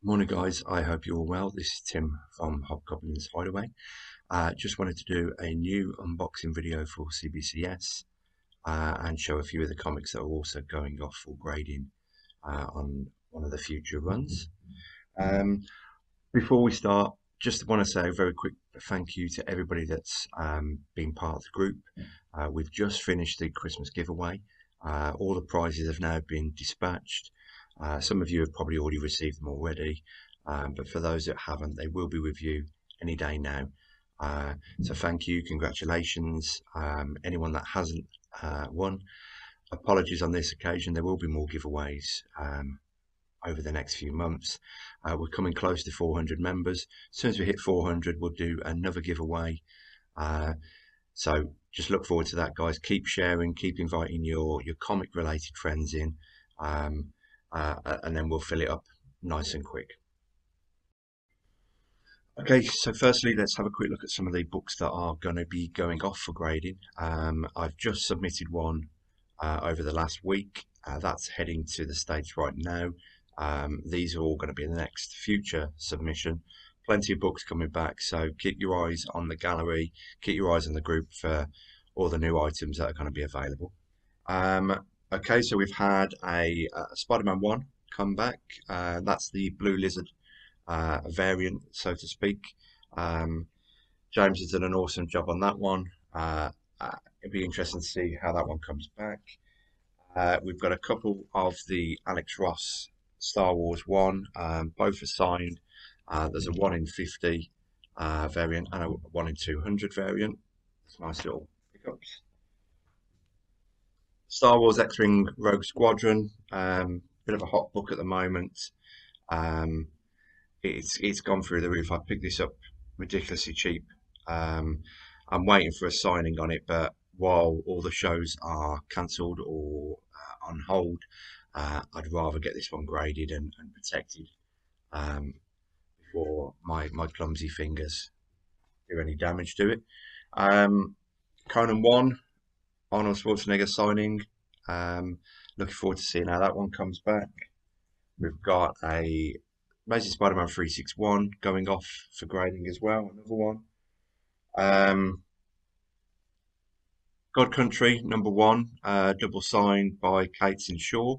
Morning guys, I hope you're all well. This is Tim from Hobgoblin's Hideaway. Just wanted to do a new unboxing video for CBCS and show a few of the comics that are also going off for grading on one of the future runs. Um, Before we start, just want to say a very quick thank you to everybody that's been part of the group. We've just finished the Christmas giveaway. All the prizes have now been dispatched. Some of you have probably already received them already, but for those that haven't, they will be with you any day now. So thank you, congratulations. Anyone that hasn't won, apologies on this occasion. There will be more giveaways over the next few months. We're coming close to 400 members. As soon as we hit 400, we'll do another giveaway. So just look forward to that, guys. Keep sharing, keep inviting your comic related friends in. And then we'll fill it up nice and quick. Okay, so firstly, let's have a quick look at some of the books that are going to be going off for grading. I've just submitted one over the last week. That's heading to the States right now. These are all going to be the next future submission. Plenty of books coming back, so keep your eyes on the gallery, keep your eyes on the group for all the new items that are going to be available. Okay, so we've had a Spider-Man 1 come back. That's the Blue Lizard variant, so to speak. James has done an awesome job on that one. It'd be interesting to see how that one comes back. We've got a couple of the Alex Ross Star Wars 1, both are signed. There's a 1 in 50 variant and a 1 in 200 variant. It's nice little pickups. Star Wars X-Wing Rogue Squadron, bit of a hot book at the moment. It's gone through the roof. I picked this up ridiculously cheap. I'm waiting for a signing on it, but while all the shows are cancelled or on hold, I'd rather get this one graded and protected before my clumsy fingers do any damage to it. Conan 1. Arnold Schwarzenegger signing. Looking forward to seeing how that one comes back. We've got a Amazing Spider-Man 361 going off for grading as well. Another one. God Country #1, double signed by Cates and Shaw.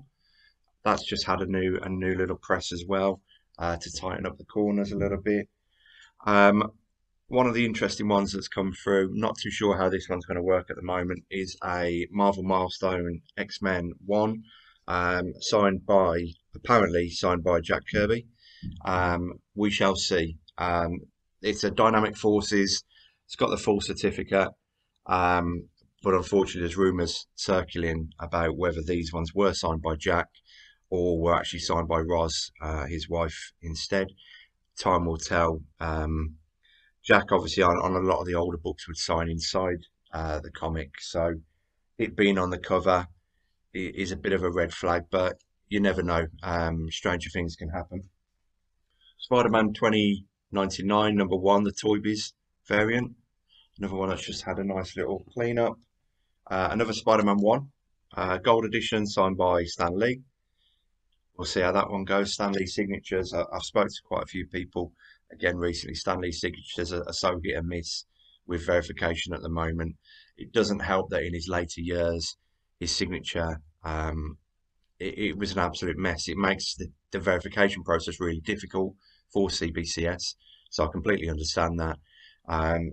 That's just had a new little press as well to tighten up the corners a little bit. One of the interesting ones that's come through, not too sure how this one's going to work at the moment, is a Marvel Milestone X-Men 1, apparently signed by Jack Kirby. We shall see. It's a Dynamic Forces. It's got the full certificate, but unfortunately there's rumours circulating about whether these ones were signed by Jack or were actually signed by Roz, his wife, instead. Time will tell. Jack, obviously, on a lot of the older books, would sign inside the comic, so it being on the cover is a bit of a red flag, but you never know. Stranger things can happen. Spider-Man 2099 #1, the Toy Biz variant. Another one that's just had a nice little clean-up. Another Spider-Man 1, gold edition, signed by Stan Lee. We'll see how that one goes. Stan Lee signatures, I've spoken to quite a few people again recently. Stan Lee signatures are so hit and miss with verification at the moment. It doesn't help that in his later years, his signature, it was an absolute mess. It makes the verification process really difficult for CBCS, so I completely understand that.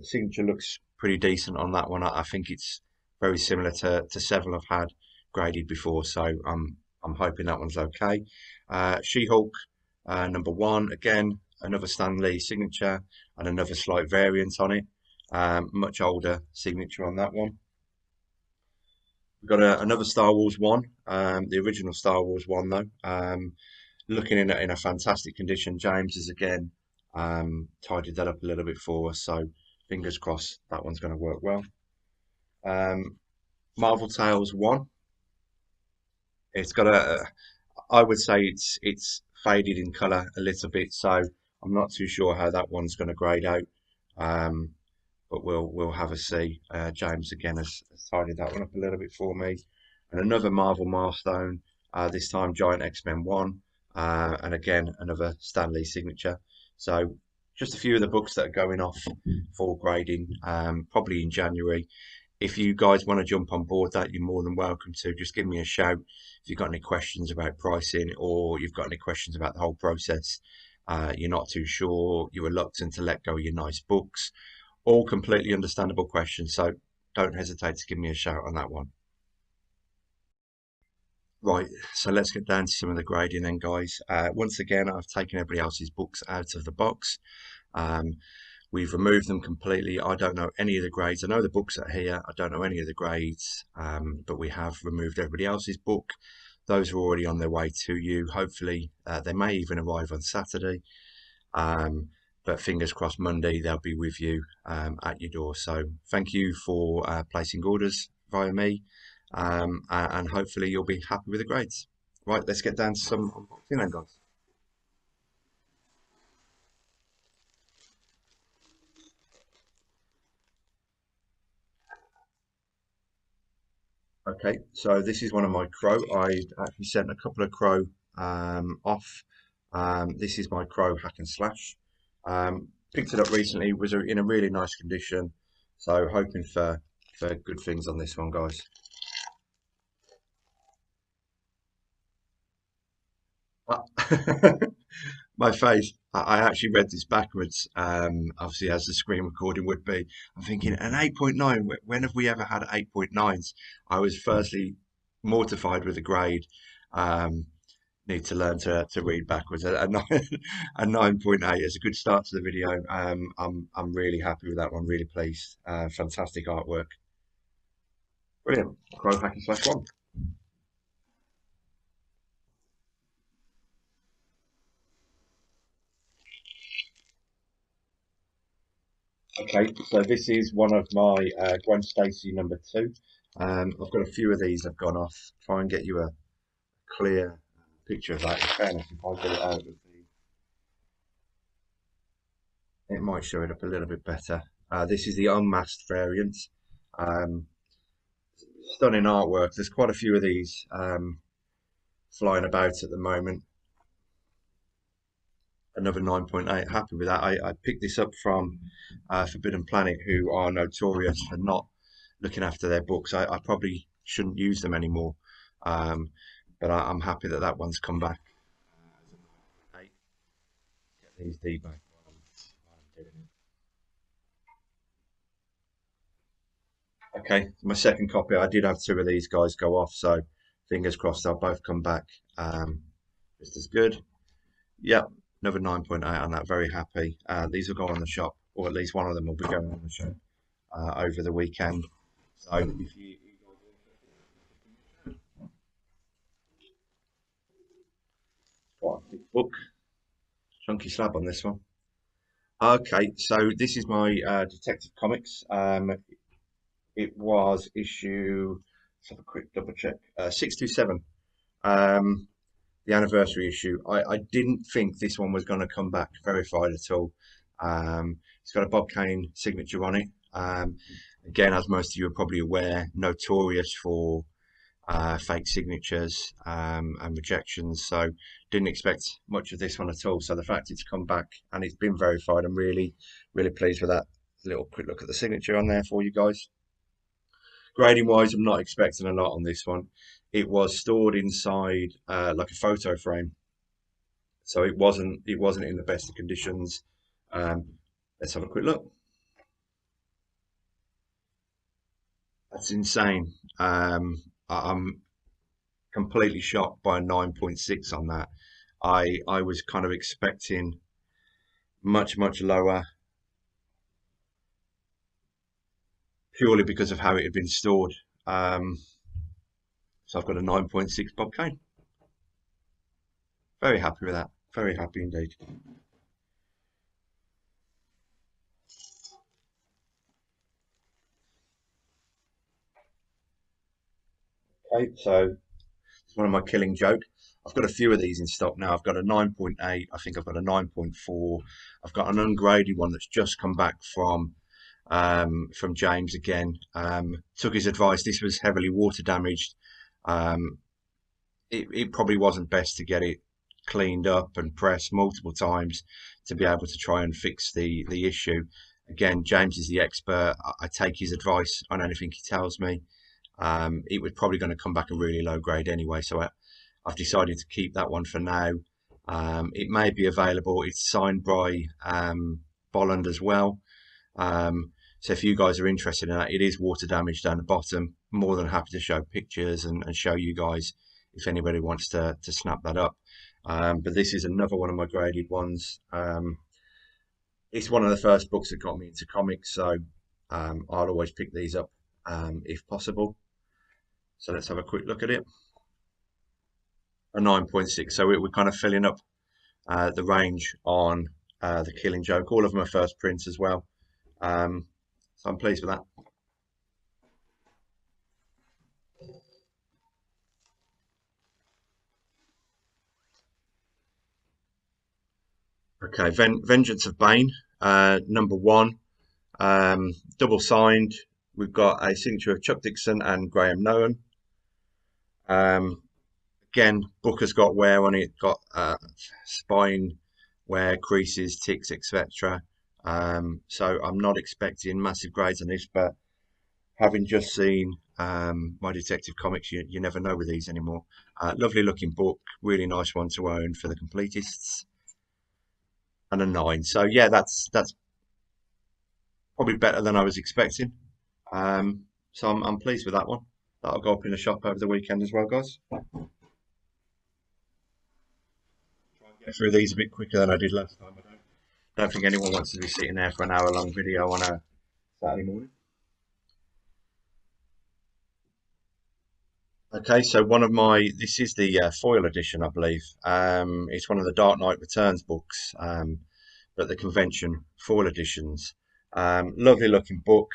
Signature looks pretty decent on that one. I think it's very similar to several I've had graded before, so I'm hoping that one's okay. She-Hulk #1, again, another Stan Lee signature and another slight variant on it. Much older signature on that one. We've got another Star Wars 1, the original Star Wars 1 though. Looking in a fantastic condition. James has again tidied that up a little bit for us, so fingers crossed that one's going to work well. Marvel Tales 1. It's got I would say it's faded in colour a little bit, so I'm not too sure how that one's going to grade out. But we'll have a see. James again has tidied that one up a little bit for me. And another Marvel milestone, this time Giant X-Men 1, and again another Stanley signature. So just a few of the books that are going off for grading, probably in January. If you guys want to jump on board that, you're more than welcome to. Just give me a shout if you've got any questions about pricing, or you've got any questions about the whole process. You're not too sure, you're reluctant to let go of your nice books. All completely understandable questions, so don't hesitate to give me a shout on that one. Right, so let's get down to some of the grading then, guys. Once again, I've taken everybody else's books out of the box. Um, we've removed them completely. I don't know any of the grades. I know the books are here. I don't know any of the grades, but we have removed everybody else's book. Those are already on their way to you. Hopefully, they may even arrive on Saturday. Um, but fingers crossed, Monday they'll be with you at your door. So thank you for placing orders via me, and hopefully you'll be happy with the grades. Right, let's get down to some unboxing then, guys. Okay, so this is one of my crow. I actually sent a couple of crow off. This is my crow hack and slash. Picked it up recently. Was in a really nice condition. So hoping for good things on this one, guys. My face. I actually read this backwards. Obviously, as the screen recording would be. I'm thinking an 8.9. When have we ever had 8.9s? I was firstly mortified with the grade. Um, Need to learn to read backwards. A 9.8 is a good start to the video. I'm really happy with that one. Really pleased. Fantastic artwork. Brilliant. Crow hack and slash one. Okay, so this is one of my Gwen Stacy number two. I've got a few of these I've gone off. Try and get you a clear picture of that. In fairness, if I get it out of the, it might show it up a little bit better. This is the unmasked variant. Um, Stunning artwork. There's quite a few of these flying about at the moment. Another 9.8. Happy with that. I picked this up from Forbidden Planet, who are notorious for not looking after their books. I probably shouldn't use them anymore, um, but I'm happy that that one's come back. Hey, get these debugged while I'm doing it. Okay, my second copy. I did have two of these guys go off, so fingers crossed they'll both come back just as good. Yep, another 9.8 on that. Very happy. These will go on the shop, or at least one of them will be going on the shop over the weekend. So if you quite a big book, chunky slab on this one. Okay, so this is my Detective Comics. It was issue. Let's have a quick double check. 627. Um, the anniversary issue. I didn't think this one was going to come back verified at all. It's got a Bob Kane signature on it. Again, as most of you are probably aware, notorious for fake signatures and rejections. So didn't expect much of this one at all. So the fact it's come back and it's been verified, I'm really, really pleased with that. A little quick look at the signature on there for you guys. Grading wise, I'm not expecting a lot on this one. It was stored inside like a photo frame, so it wasn't in the best of conditions. Let's have a quick look. That's insane. I'm completely shocked by a 9.6 on that. I was kind of expecting much lower, purely because of how it had been stored. So I've got a 9.6 Bob Kane. Very happy with that. Very happy indeed. Okay, so it's one of my Killing Joke. I've got a few of these in stock now. I've got a 9.8. I think I've got a 9.4. I've got an ungraded one that's just come back from James again. Took his advice. This was heavily water damaged. It probably wasn't best to get it cleaned up and pressed multiple times to be able to try and fix the issue. Again, James is the expert. I take his advice on anything he tells me. It was probably going to come back a really low grade anyway, so I've decided to keep that one for now. It may be available. It's signed by Bolland as well. So if you guys are interested in that, it is water damage down the bottom. More than happy to show pictures and show you guys if anybody wants to snap that up. But this is another one of my graded ones. It's one of the first books that got me into comics, so I'll always pick these up if possible. So let's have a quick look at it. A 9.6, so we're kind of filling up the range on the Killing Joke. All of them are first prints as well, so I'm pleased with that. Okay, Vengeance of Bane, number one, double signed. We've got a signature of Chuck Dixon and Graham Nolan. Again, book has got wear on it, got spine wear, creases, ticks, etc. So I'm not expecting massive grades on this, but having just seen my Detective Comics, you never know with these anymore. Lovely looking book, really nice one to own for the completists. And a 9. So yeah, that's probably better than I was expecting. So I'm pleased with that one. That'll go up in the shop over the weekend as well, guys. Try and get through these a bit quicker than I did last time. I don't think anyone wants to be sitting there for an hour-long video on a Saturday morning. Okay, so this is the foil edition, I believe. It's one of the Dark Knight Returns books, but the convention foil editions. Lovely looking book.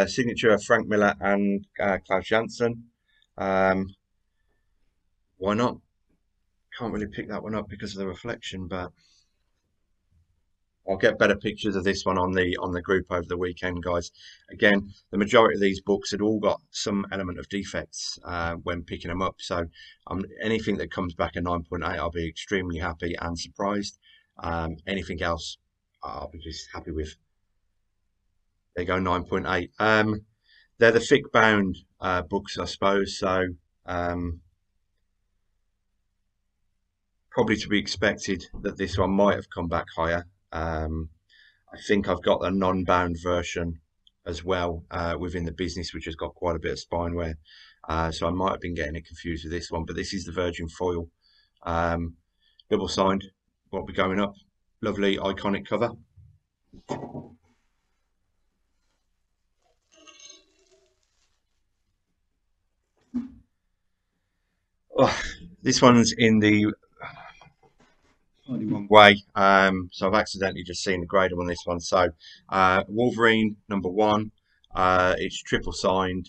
Signature of Frank Miller and Klaus Janson. Why not? Can't really pick that one up because of the reflection, but I'll get better pictures of this one on the group over the weekend, guys. Again, the majority of these books had all got some element of defects when picking them up. So anything that comes back a 9.8, I'll be extremely happy and surprised. Anything else, I'll be just happy with. There you go, 9.8. They're the thick bound books, I suppose. So probably to be expected that this one might have come back higher. I think I've got a non-bound version as well within the business, which has got quite a bit of spine wear. So I might have been getting it confused with this one, but this is the Virgin foil, double signed. Won't be going up. Lovely, iconic cover. Oh, this one's in the slightly wrong way. So I've accidentally just seen the grade on this one. So Wolverine number one. It's triple signed.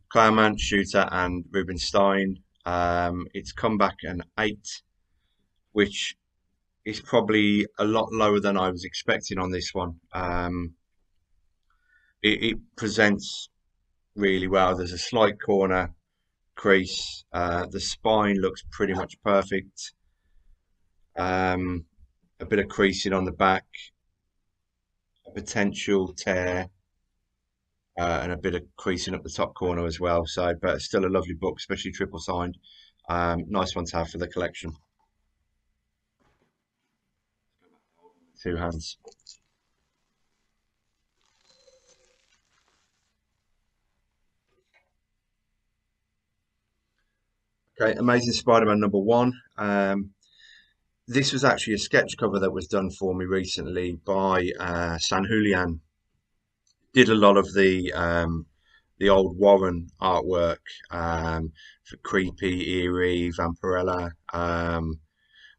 Claremont, Shooter, and Rubinstein. It's come back an 8, which is probably a lot lower than I was expecting on this one. It presents really well. There's a slight corner crease. The spine looks pretty much perfect. A bit of creasing on the back, a potential tear, and a bit of creasing up the top corner as well. So, but still a lovely book, especially triple signed. Nice one to have for the collection. Two hands. Okay, Amazing Spider-Man number one. This was actually a sketch cover that was done for me recently by San Julian. Did a lot of the old Warren artwork for Creepy, Eerie, Vampirella,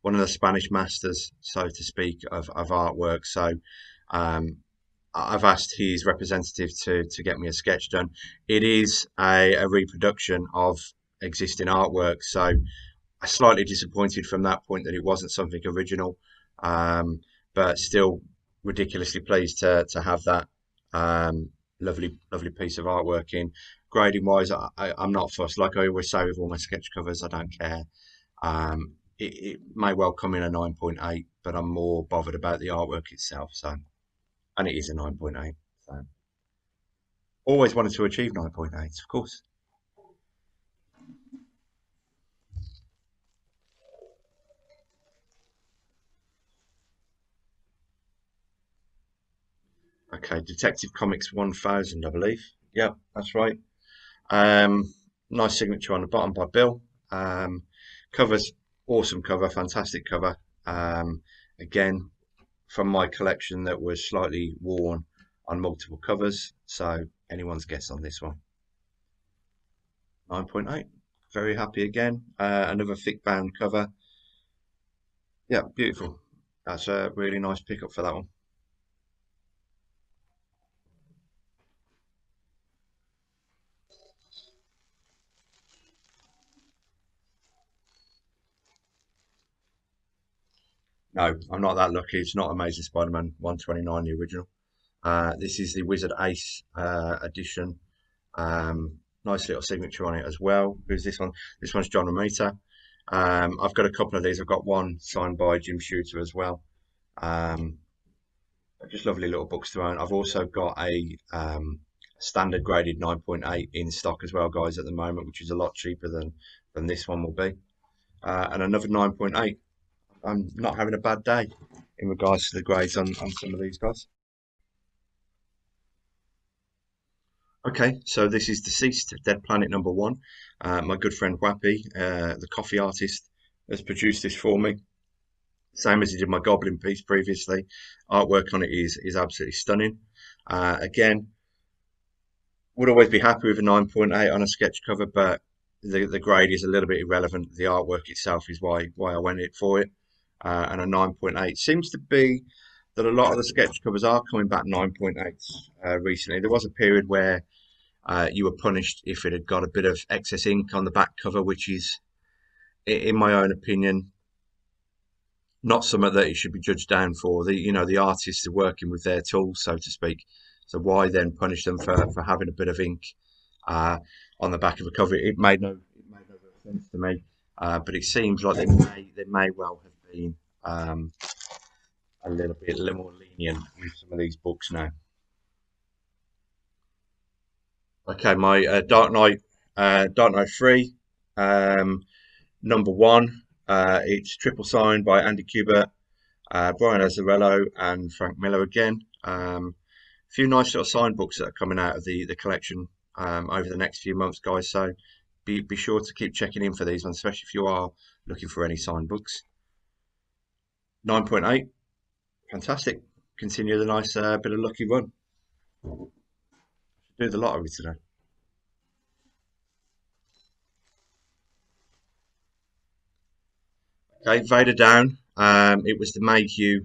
one of the Spanish masters, so to speak, of artwork. So I've asked his representative to get me a sketch done. It is a reproduction of existing artwork, so I slightly disappointed from that point that it wasn't something original, but still ridiculously pleased to have that lovely piece of artwork in. Grading wise, I'm not fussed. Like I always say with all my sketch covers, I don't care. it may well come in a 9.8, but I'm more bothered about the artwork itself. So, and it is a 9.8. So, always wanted to achieve 9.8, of course. Okay, Detective Comics 1000, I believe. Yep, that's right. Um, nice signature on the bottom by Bill. Um, covers awesome cover, fantastic cover. Um, again, from my collection that was slightly worn on multiple covers. So anyone's guess on this one. 9.8. Very happy again. Another thick bound cover. Yeah, beautiful. That's a really nice pickup for that one. No, I'm not that lucky. It's not Amazing Spider-Man 129, the original. This is the Wizard Ace edition. Nice little signature on it as well. Who's this one? This one's John Romita. I've got a couple of these. I've got one signed by Jim Shooter as well. Um, just lovely little books to own. I've also got a standard graded 9.8 in stock as well, guys, at the moment, which is a lot cheaper than this one will be. And another 9.8. I'm not having a bad day in regards to the grades on some of these guys. Okay, so this is Deceased, Dead Planet number one. My good friend Wappy, the coffee artist, has produced this for me. Same as he did my Goblin piece previously. Artwork on it is absolutely stunning. Again, would always be happy with a 9.8 on a sketch cover, but the grade is a little bit irrelevant. The artwork itself is why I went it for it. And a 9.8 seems to be that a lot of the sketch covers are coming back 9.8s recently. There was a period where you were punished if it had got a bit of excess ink on the back cover, which is, in my own opinion, not something that it should be judged down for. The artists are working with their tools, so to speak. So why then punish them for having a bit of ink uh, on the back of a cover? It made no sense to me. But it seems like they may well have been a little more lenient with some of these books now. Okay, my Dark Knight 3, number one. It's triple signed by Andy Kubert, Brian Azzarello, and Frank Miller again. A few nice little signed books that are coming out of the collection over the next few months, guys. So be sure to keep checking in for these ones, especially if you are looking for any signed books. 9.8, fantastic. Continue the nice bit of lucky run. Do the lottery today. Okay, Vader down. It was the Mayhew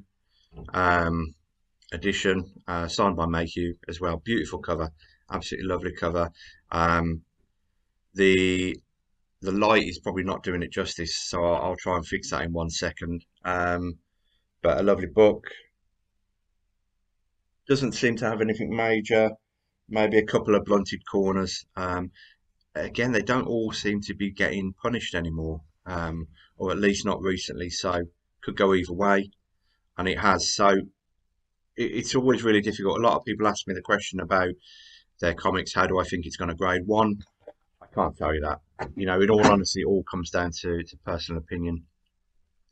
um, edition, signed by Mayhew as well. Beautiful cover, absolutely lovely cover. Um, the the light is probably not doing it justice, so I'll try and fix that in 1 second. But a lovely book. Doesn't seem to have anything major. Maybe a couple of blunted corners. Again, they don't all seem to be getting punished anymore, or at least not recently. So could go either way, and it has. So it's always really difficult. A lot of people ask me the question about their comics. How do I think it's going to grade? One, I can't tell you that. In all honesty, it all comes down to personal opinion.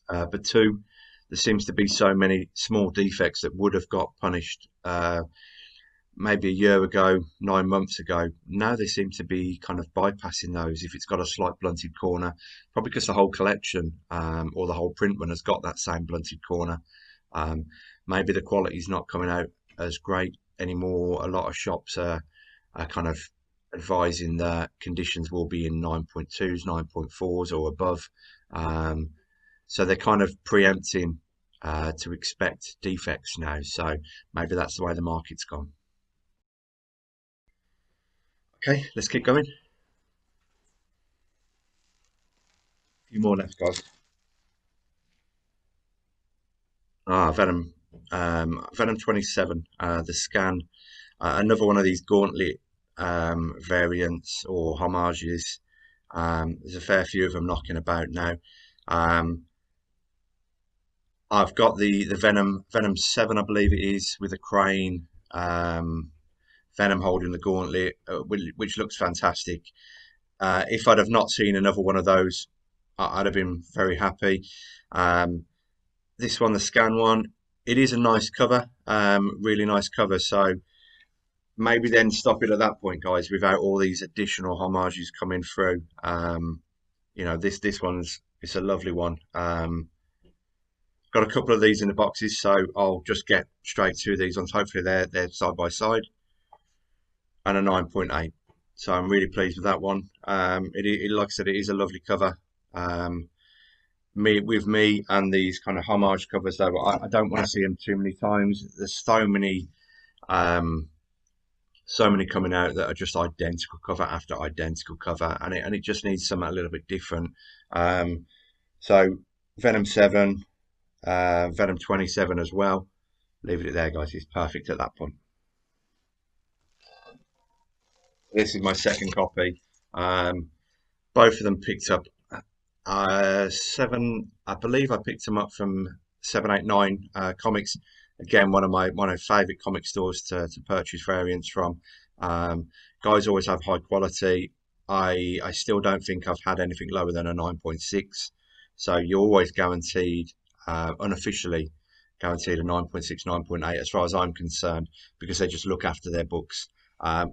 But two, there seems to be so many small defects that would have got punished maybe a year ago, 9 months ago. Now they seem to be kind of bypassing those if it's got a slight blunted corner, probably because the whole collection or the whole print run has got that same blunted corner. Um, Maybe the quality's not coming out as great anymore. A lot of shops are kind of advising that conditions will be in 9.2s, 9.4s or above. Um, so they're kind of preempting to expect defects now. So maybe that's the way the market's gone. Okay, let's keep going. A few more left, guys. Venom. Venom 27, the scan. Another one of these gauntlet variants or homages. There's a fair few of them knocking about now. I've got the Venom 7, I believe it is, with a crane. Venom holding the gauntlet, which looks fantastic. If I'd have not seen another one of those, I'd have been very happy. Um, this one, the scan one, it is a nice cover, really nice cover. So maybe then stop it at that point, guys, without all these additional homages coming through. This one's it's a lovely one. Got a couple of these in the boxes, so I'll just get straight to these ones. Hopefully they're side by side, and a 9.8. So I'm really pleased with that one. Like I said, it is a lovely cover. Um, me and these kind of homage covers, though, I don't want to see them too many times. There's um, so many coming out that are just identical cover after identical cover, and it just needs something a little bit different. Um, so Venom 7, Venom 27 as well. Leave it there, guys. It's perfect at that point. This is my second copy. Both of them picked up seven. I believe I picked them up from 789 Comics. Again, one of my favourite comic stores to purchase variants from. Um, Guys always have high quality. I still don't think I've had anything lower than a 9.6. So you're always guaranteed, unofficially guaranteed a 9.6, 9.8 as far as I'm concerned, because they just look after their books.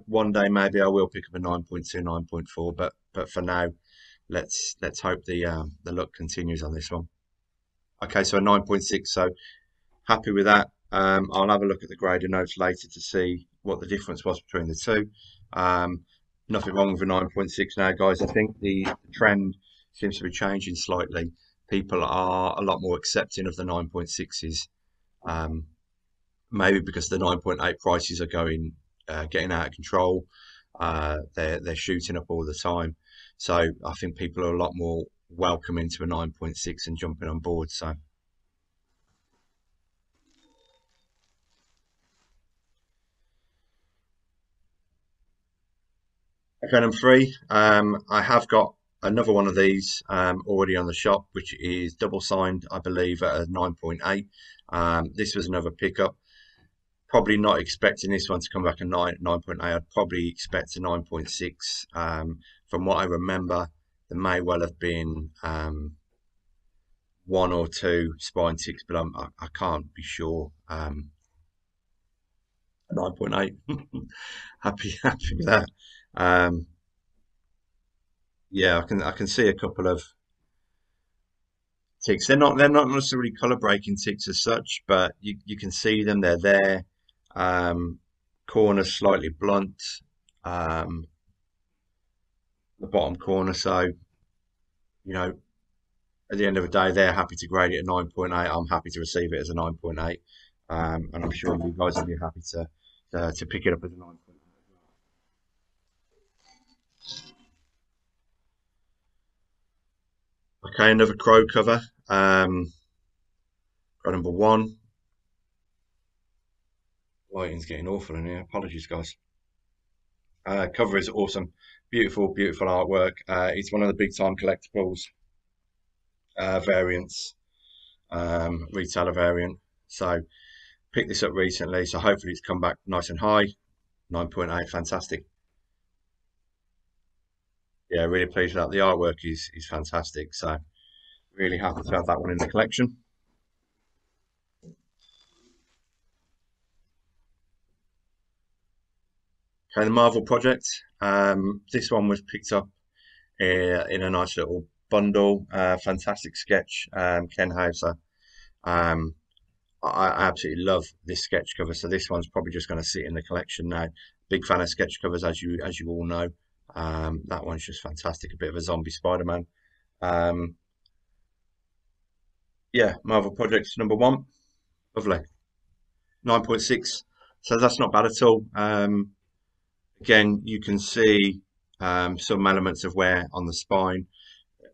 One day maybe I will pick up a 9.2, 9.4, but for now, let's hope the luck continues on this one. Okay, so a 9.6, so happy with that. I'll have a look at the grading notes later to see what the difference was between the two. Um, Nothing wrong with a 9.6 now, guys. I think the trend seems to be changing slightly. People are a lot more accepting of the 9.6s. Um, Maybe because the 9.8 prices are getting out of control. They're shooting up all the time. So I think people are a lot more welcome into a 9.6 and jumping on board. So Venom 3, I have got another one of these already on the shop, which is double signed, I believe, at a 9.8. This was another pickup. Probably not expecting this one to come back a 9.8. I'd probably expect a 9.6. From what I remember, there may well have been one or two spine ticks, but I can't be sure. 9.8. Happy with that. Um, yeah, I can see a couple of ticks. They're not necessarily color breaking ticks as such, but you can see them. They're there. Um, Corners slightly blunt. Um, the bottom corner. So you know, at the end of the day, they're happy to grade it at 9.8. I'm happy to receive it as a 9.8, and I'm sure you guys will be happy to pick it up as a 9.8. Okay, another crow cover. Got number one. Lighting's getting awful in here. Apologies, guys. Cover is awesome. Beautiful, beautiful artwork. It's one of the big time collectibles variants, retailer variant. So picked this up recently. So hopefully it's come back nice and high. 9.8, fantastic. Yeah, really pleased with that. The artwork is fantastic. So really happy to have that one in the collection. Okay, the Marvel project. This one was picked up in a nice little bundle. Fantastic sketch, Ken Hauser. Um, I absolutely love this sketch cover. So this one's probably just going to sit in the collection now. Big fan of sketch covers, as you all know. That one's just fantastic. A bit of a zombie Spider-Man. Um, yeah, Marvel Projects number one. Lovely. 9.6. So that's not bad at all. Again, you can see some elements of wear on the spine.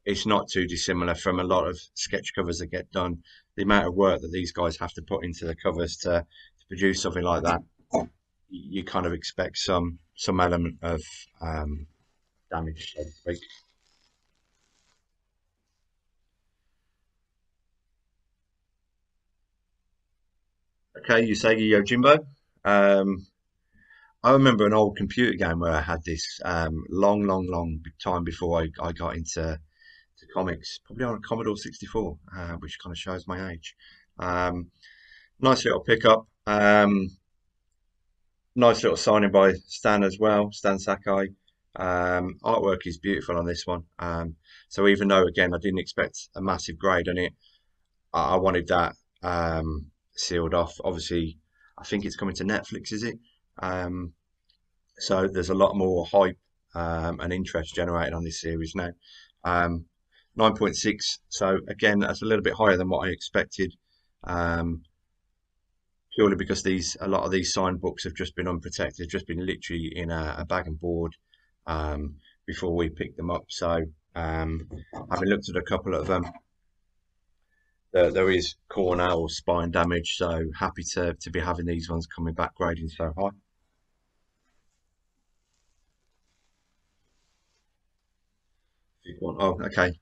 It's not too dissimilar from a lot of sketch covers that get done. The amount of work that these guys have to put into the covers to produce something like that, you kind of expect some element of damage, so to speak. Okay, Usagi Yojimbo. Um, I remember an old computer game where I had this long time before I got into to comics, probably on a Commodore 64, which kind of shows my age. Um, Nice little pickup. Nice little signing by Stan as well, Stan Sakai. Artwork is beautiful on this one. So even though again I didn't expect a massive grade on it, I wanted that sealed off. Obviously, I think it's coming to Netflix, is it? Um, so there's a lot more hype and interest generated on this series now. Um, 9.6. So again, that's a little bit higher than what I expected. Um, Purely because a lot of these signed books have just been unprotected, just been literally in a bag and board um, before we picked them up. So having looked at a couple of them, there is corner or spine damage. So happy to be having these ones coming back grading so high. Oh, okay.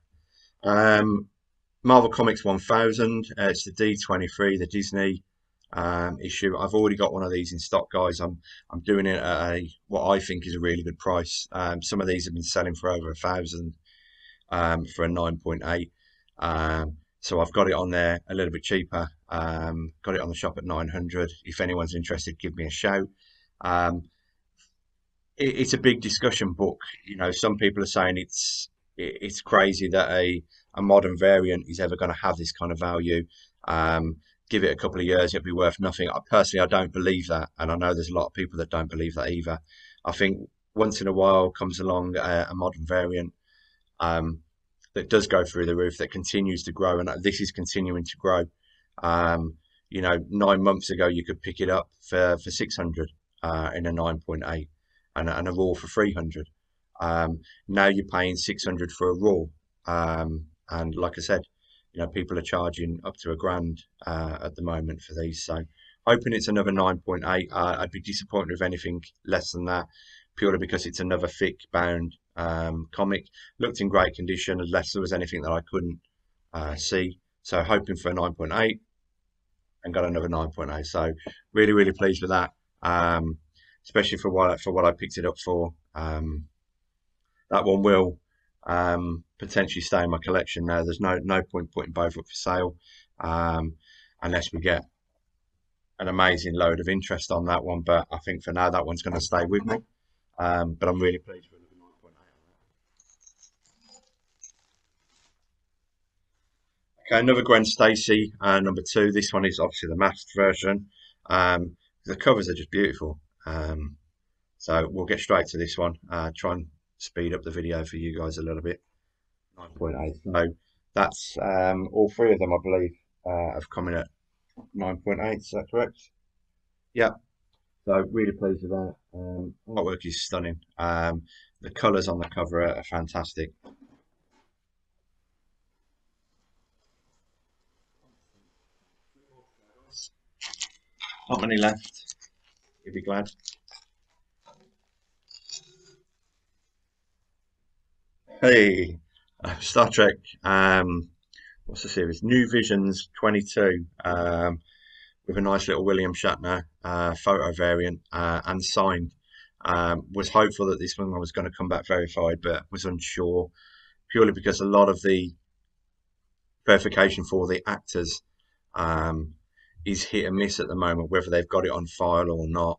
Um, Marvel Comics 1000. It's the D23, the Disney issue. I've already got one of these in stock, guys. I'm doing it at what I think is a really good price. Some of these have been selling for over 1,000 for a 9.8. So I've got it on there a little bit cheaper. Got it on the shop at 900. If anyone's interested, give me a shout. Um, it's a big discussion book. You know, some people are saying it's crazy that a modern variant is ever going to have this kind of value. Give it a couple of years, it'll be worth nothing. I don't believe that, and I know there's a lot of people that don't believe that either. I think once in a while comes along a modern variant um, that does go through the roof, that continues to grow, and this is continuing to grow. Um, 9 months ago, you could pick it up for 600 in a 9.8 and a raw for 300. Now you're paying 600 for a raw. And like I said, people are charging up to £1,000 at the moment for these. So hoping it's another 9.8. I'd be disappointed if anything less than that, purely because it's another thick bound comic. Looked in great condition, unless there was anything that I couldn't see. So hoping for a 9.8 and got another 9.8. So really pleased with that. Especially for what I picked it up for. That one will potentially stay in my collection now. There's no point putting both up for sale unless we get an amazing load of interest on that one. But I think for now that one's going to stay with me. But I'm really pleased with the 9.8 on that. Okay, another Gwen Stacy, number two. This one is obviously the masked version. The covers are just beautiful. So we'll get straight to this one. Try and speed up the video for you guys a little bit. 9.8. So that's all three of them, I believe, have come in at 9.8. Is that correct? Yeah. So really pleased with that. Artwork is stunning. The colours on the cover are fantastic. Not many left. You'll be glad. Hey, Star Trek. What's the series? New Visions 22. With a nice little William Shatner photo variant and signed. Was hopeful that this one was going to come back verified, but was unsure purely because a lot of the verification for the actors um, is hit and miss at the moment, whether they've got it on file or not.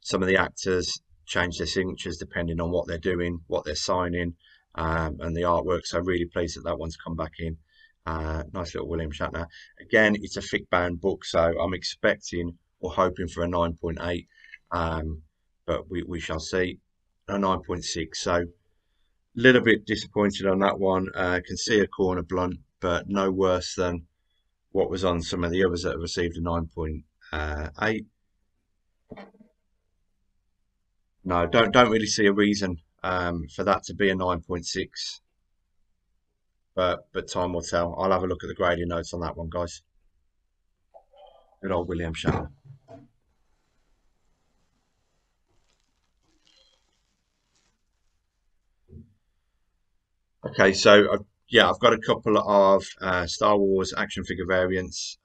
Some of the actors change their signatures depending on what they're doing, what they're signing, and the artwork. So really pleased that that one's come back in. Nice little William Shatner. Again, it's a thick bound book, so I'm expecting or hoping for a 9.8, but we shall see. A 9.6. So little bit disappointed on that one. Can see a corner blunt, but no worse than what was on some of the others that have received a 9.8. No, don't really see a reason for that to be a 9.6, but time will tell. I'll have a look at the grading notes on that one, guys. Good old William Shatner. Okay, so yeah, I've got a couple of Star Wars action figure variants.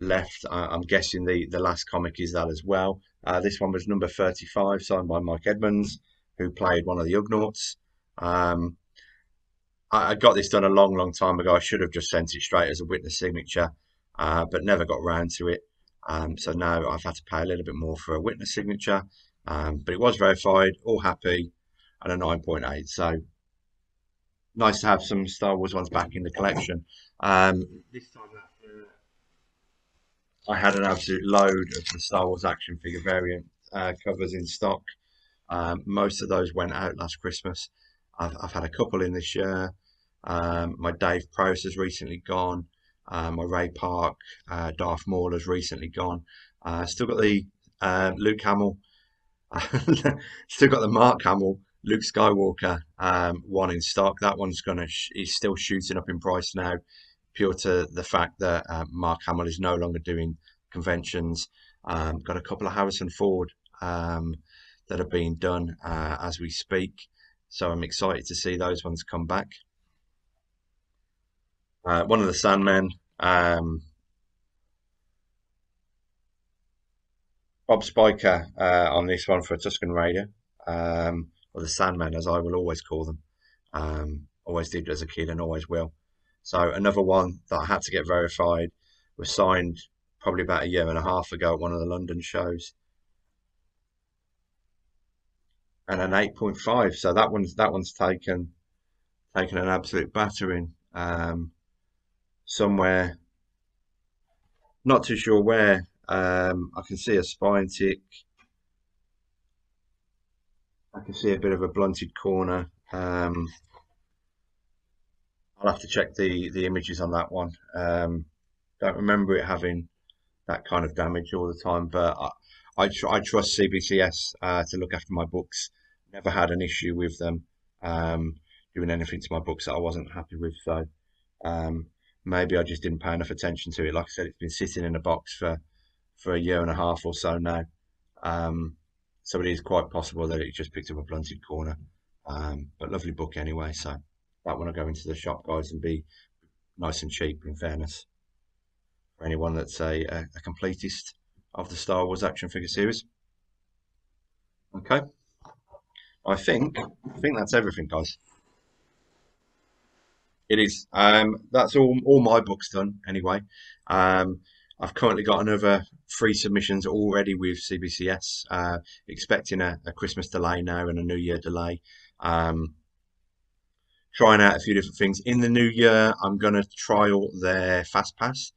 left. I'm guessing the last comic is that as well. This one was number 35, signed by Mike Edmonds, who played one of the Ugnaughts. Um, I got this done a long, long time ago. I should have just sent it straight as a witness signature, but never got round to it. So now I've had to pay a little bit more for a witness signature. But it was verified, all happy, and a 9.8. So nice to have some Star Wars ones back in the collection. This time I had an absolute load of the Star Wars action figure variant covers in stock. Most of those went out last Christmas. I've had a couple in this year. My Dave Prowse has recently gone. My Ray Park, Darth Maul has recently gone. Still got the Luke Hamill, still got the Mark Hamill, Luke Skywalker one in stock. That one's is still shooting up in price now, pure to the fact that Mark Hamill is no longer doing conventions. Got a couple of Harrison Ford that are being done as we speak. So I'm excited to see those ones come back. One of the Sandmen, Bob Spiker on this one for a Tusken Raider, or the Sandman as I will always call them. Always did as a kid and always will. So another one that I had to get verified was signed probably about a year and a half ago at one of the London shows, and an 8.5. So that one's taken an absolute battering somewhere. Not too sure where. I can see a spine tick. I can see a bit of a blunted corner. I'll have to check the images on that one. Don't remember it having that kind of damage all the time, but I trust CBCS to look after my books. Never had an issue with them doing anything to my books that I wasn't happy with. So maybe I just didn't pay enough attention to it. Like I said, it's been sitting in a box for a year and a half or so now. So it is quite possible that it just picked up a blunted corner. But lovely book anyway. So that one will go into the shop, guys, and be nice and cheap, in fairness, for anyone that's a completist of the Star Wars action figure series. Okay, I think that's everything, guys. It is. That's all my books done anyway. I've currently got another 3 submissions already with CBCS. Expecting a Christmas delay now and a New Year delay. Trying out a few different things. In the new year, I'm going to trial their Fast Pass.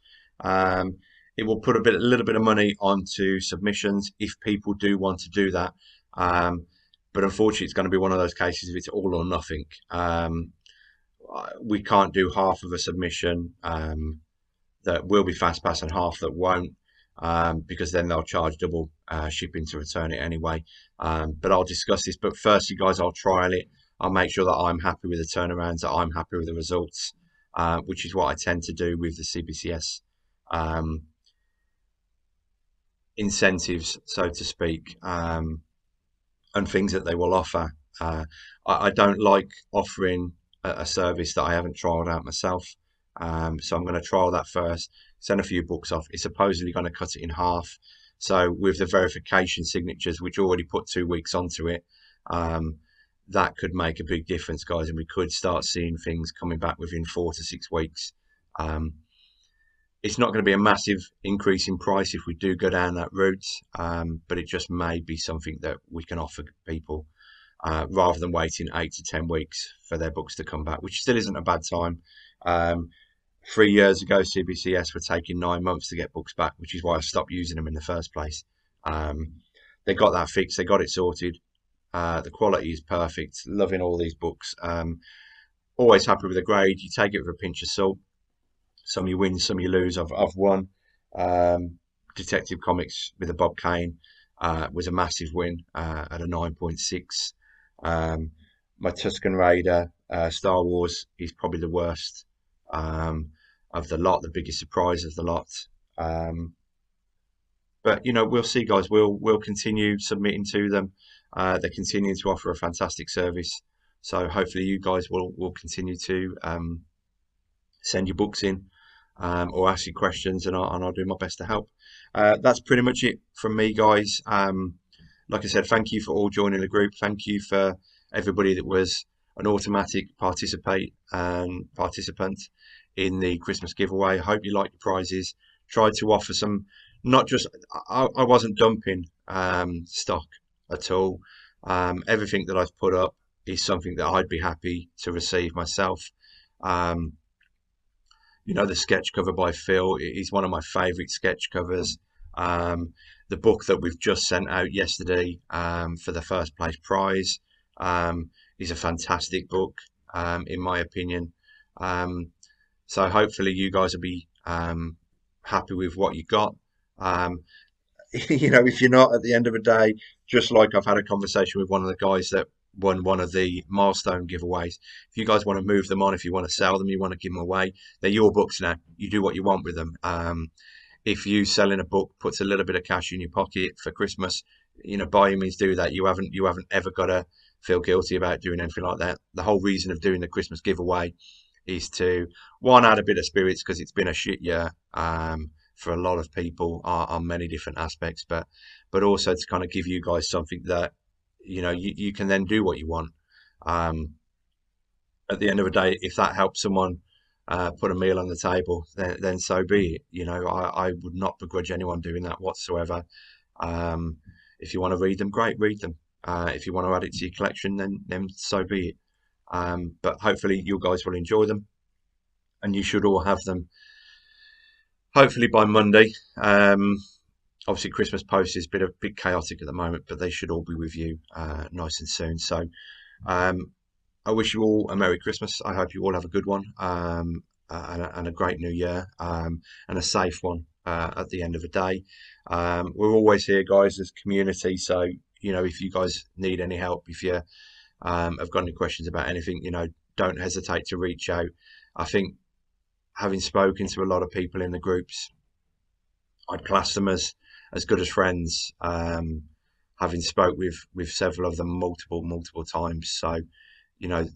It will put a little bit of money onto submissions if people do want to do that. But unfortunately, it's going to be one of those cases if it's all or nothing. We can't do half of a submission that will be fast pass and half that won't, because then they'll charge double shipping to return it anyway. But I'll discuss this. But firstly, guys, I'll trial it. I'll make sure that I'm happy with the turnarounds, that I'm happy with the results, which is what I tend to do with the CBCS incentives, so to speak, and things that they will offer. I don't like offering a service that I haven't trialed out myself. So I'm going to trial that first, send a few books off. It's supposedly going to cut it in half. So with the verification signatures, which already put 2 weeks onto it, that could make a big difference, guys, and we could start seeing things coming back within 4 to 6 weeks. It's not going to be a massive increase in price if we do go down that route, but it just may be something that we can offer people rather than waiting 8 to 10 weeks for their books to come back, which still isn't a bad time. 3 years ago, CBCS were taking 9 months to get books back, which is why I stopped using them in the first place. They got that fixed, they got it sorted. The quality is perfect. Loving all these books. Always happy with the grade. You take it with a pinch of salt. Some you win, some you lose. I've won. Detective Comics with a Bob Kane was a massive win at a 9.6. My Tusken Raider Star Wars is probably the worst of the lot, the biggest surprise of the lot. But we'll see, guys. We'll continue submitting to them. They're continuing to offer a fantastic service, so hopefully you guys will continue to send your books in. or ask you questions, and I'll do my best to help. That's pretty much it from me, guys. Like I said, thank you for all joining the group. Thank you for everybody that was an automatic participant in the Christmas giveaway. I hope you like the prizes. Tried to offer some, not just I wasn't dumping stock at all. Everything that I've put up is something that I'd be happy to receive myself. Um, the sketch cover by Phil is one of my favourite sketch covers. The book that we've just sent out yesterday for the first place prize um, is a fantastic book, in my opinion. Um, so hopefully you guys will be happy with what you got. Um, if you're not at the end of the day, just like I've had a conversation with one of the guys that won one of the milestone giveaways. If you guys want to move them on, if you want to sell them, you want to give them away, they're your books now. You do what you want with them. If you selling a book puts a little bit of cash in your pocket for Christmas, by all means do that. You haven't ever got to feel guilty about doing anything like that. The whole reason of doing the Christmas giveaway is to one add a bit of spirits because it's been a shit year for a lot of people on many different aspects, but also to kind of give you guys something that you can then do what you want. Um, at the end of the day, if that helps someone put a meal on the table, then so be it. I would not begrudge anyone doing that whatsoever. Um, if you want to read them, great, read them. If you want to add it to your collection, then so be it. But hopefully you guys will enjoy them, and you should all have them hopefully by Monday. Obviously, Christmas post is a bit chaotic at the moment, but they should all be with you nice and soon. So, um, I wish you all a Merry Christmas. I hope you all have a good one and a great New Year and a safe one at the end of the day. We're always here, guys, as community. So, if you guys need any help, if you have got any questions about anything, don't hesitate to reach out. I think having spoken to a lot of people in the groups, I'd class them as good as friends. Having spoke with several of them multiple times, so you know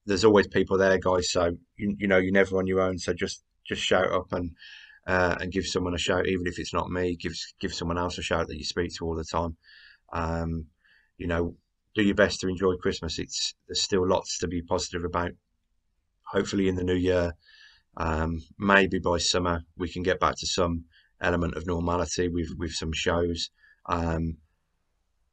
there's always people there, guys. So you're never on your own. So just shout up and give someone a shout, even if it's not me. Give someone else a shout that you speak to all the time. Um, you know, do your best to enjoy Christmas. There's still lots to be positive about. Hopefully, in the new year, maybe by summer we can get back to some element of normality with some shows. Um,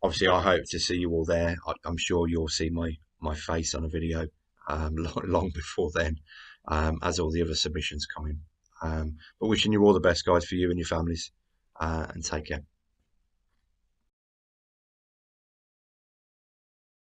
Obviously, I hope to see you all there. I'm sure you'll see my face on a video long before then, as all the other submissions come in. But wishing you all the best, guys, for you and your families, and take care.